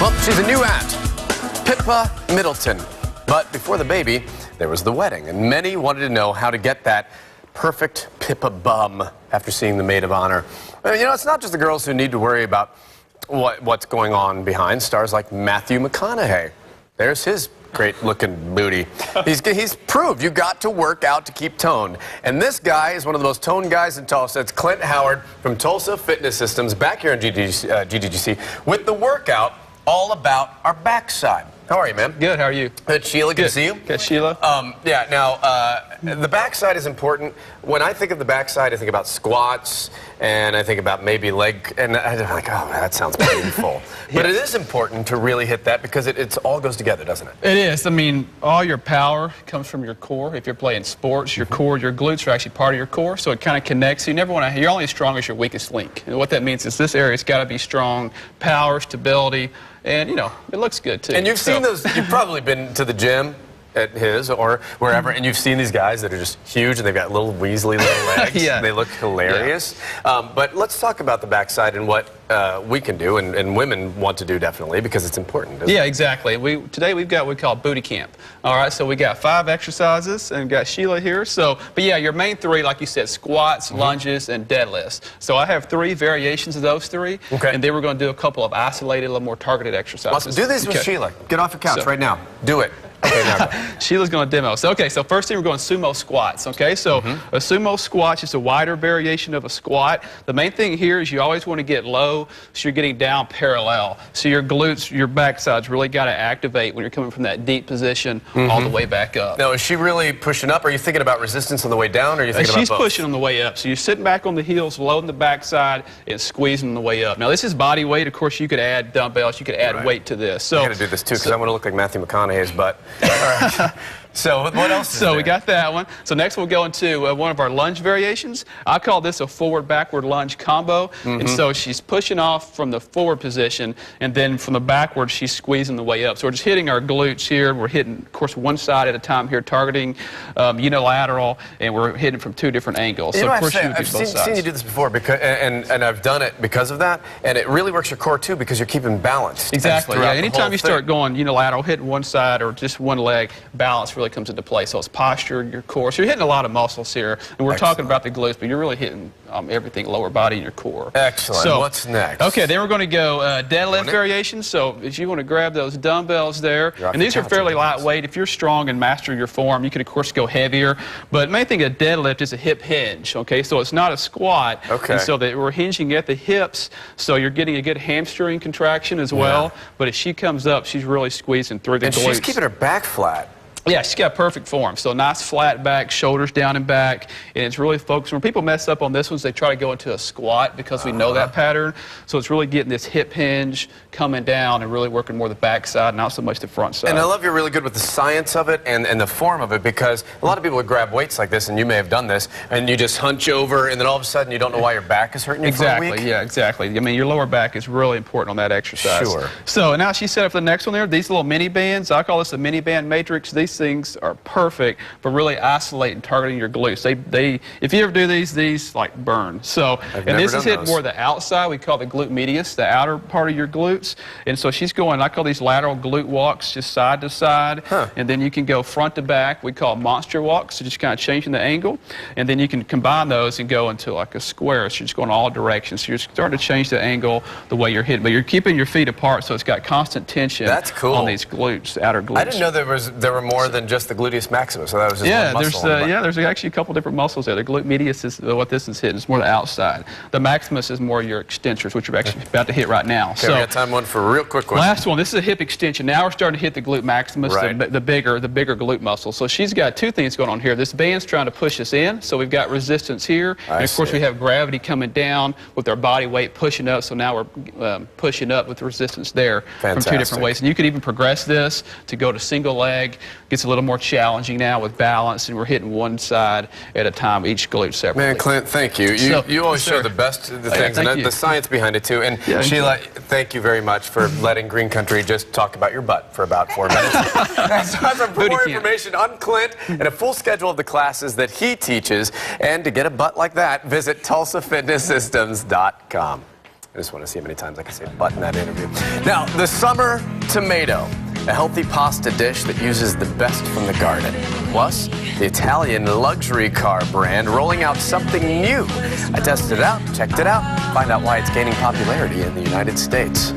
Well, she's a new aunt, Pippa Middleton. But before the baby, there was the wedding, and many wanted to know how to get that perfect Pippa bum after seeing the maid of honor. You know, it's not just the girls who need to worry about what's going on behind. Stars like Matthew McConaughey. There's his great-looking booty. He's proved you got to work out to keep toned. And this guy is one of the most toned guys in Tulsa. It's Clint Howard from Tulsa Fitness Systems back here in GDGC with the workout all about our backside. How are you, man? Good. How are you? Good. Sheila, good to see you. Good, Sheila. Yeah, now, the backside is important. When I think of the backside, I think about squats, and I think about maybe leg, and I'm like, oh, that sounds painful. But it is important to really hit that because it all goes together, doesn't it? It is. I mean, all your power comes from your core. If you're playing sports, your core, your glutes are actually part of your core, so it kind of connects. You never want to, you're only as strong as your weakest link. And what that means is this area's got to be strong, power, stability, and, you know, it looks good, too. And you've seen those, you've probably been to the gym at his or wherever, and you've seen these guys that are just huge, and they've got little weaselly little legs. Yeah. They look hilarious. Yeah. But let's talk about the backside and what we can do, and women want to do definitely, because it's important. Yeah, exactly. Today we've got what we call booty camp. All right, so we got 5 exercises, and we've got Sheila here. So, but yeah, your main 3, like you said, squats, lunges, and deadlifts. So I have 3 variations of those 3, and then we're going to do a couple of isolated, a little more targeted exercises. Let's do this with Sheila. Get off your couch right now. Do it. Okay, now go. Sheila's going to demo. So, okay, so first thing we're going sumo squats, okay? So a sumo squat is a wider variation of a squat. The main thing here is you always want to get low so you're getting down parallel. So your glutes, your backside's really got to activate when you're coming from that deep position all the way back up. Now, is she really pushing up? Are you thinking about resistance on the way down, or are you thinking about both? She's pushing on the way up. So you're sitting back on the heels, loading the backside, and squeezing on the way up. Now, this is body weight. Of course, you could add dumbbells. You could add weight to this. So I got to do this, too, because I want to look like Matthew McConaughey's butt. All right. So what else is there? We got that one. So next we'll go into one of our lunge variations. I call this a forward-backward lunge combo. And so she's pushing off from the forward position, and then from the backward she's squeezing the way up. So we're just hitting our glutes here. We're hitting, of course, one side at a time here, targeting unilateral, and we're hitting from 2 different angles. You so know, of course I've seen you do this before, because, and I've done it because of that, and it really works your core too, because you're keeping balance. Exactly. Yeah. Anytime you start going unilateral, hitting one side or just one leg, balance really comes into play. So it's posture, your core. So you're hitting a lot of muscles here, and we're talking about the glutes, but you're really hitting everything, lower body and your core. Excellent. So what's next? Okay, then we're going to go deadlift variations. So if you want to grab those dumbbells there, and these are fairly lightweight. If you're strong and master your form, you can of course go heavier. But the main thing of deadlift is a hip hinge. Okay, so it's not a squat. Okay. And so that we're hinging at the hips, so you're getting a good hamstring contraction as well. Yeah. But if she comes up, she's really squeezing through the glutes. And she's keeping her back flat. Yeah, she's got perfect form. So nice flat back, shoulders down and back, and it's really focused. When people mess up on this one, they try to go into a squat because we know that pattern. So it's really getting this hip hinge coming down and really working more the back side, not so much the front side. And I love you're really good with the science of it and the form of it, because a lot of people would grab weights like this, and you may have done this, and you just hunch over, and then all of a sudden you don't know why your back is hurting you for a week. Yeah, exactly. I mean, your lower back is really important on that exercise. Sure. So now she's set up for the next one there. These little mini bands, I call this a mini band matrix. These things are perfect for really isolating, targeting your glutes. If you ever do these like burn. So, and this is hitting more the outside. We call the glute medius, the outer part of your glutes. And so she's going, I call these lateral glute walks, just side to side. And then you can go front to back. We call monster walks, so just kind of changing the angle. And then you can combine those and go into like a square. So you're just going all directions. So you're starting to change the angle the way you're hitting. But you're keeping your feet apart, so it's got constant tension on these glutes, outer glutes. I didn't know there were more than just the gluteus maximus, so that was just one muscle. There's actually a couple different muscles there. The glute medius is what this is hitting. It's more the outside. The maximus is more your extensors, which we're actually about to hit right now. Okay, so we got time for a real quick one. Last one. This is a hip extension. Now we're starting to hit the glute maximus, the bigger glute muscle. So she's got 2 things going on here. This band's trying to push us in, so we've got resistance here, and of course we have gravity coming down with our body weight pushing up. So now we're pushing up with the resistance there from 2 different ways. And you could even progress this to go to single leg. Gets a little more challenging now with balance, and we're hitting one side at a time, each glute separately. Man, Clint, thank you. You always show the best of the things, and the science behind it, too. And Sheila, thank you very much for letting Green Country just talk about your butt for about 4 minutes. For more information on Clint and a full schedule of the classes that he teaches, and to get a butt like that, visit TulsaFitnessSystems.com. I just want to see how many times I can say butt in that interview. Now, the summer tomato, a healthy pasta dish that uses the best from the garden. Plus, the Italian luxury car brand rolling out something new. I tested it out, checked it out, find out why it's gaining popularity in the United States.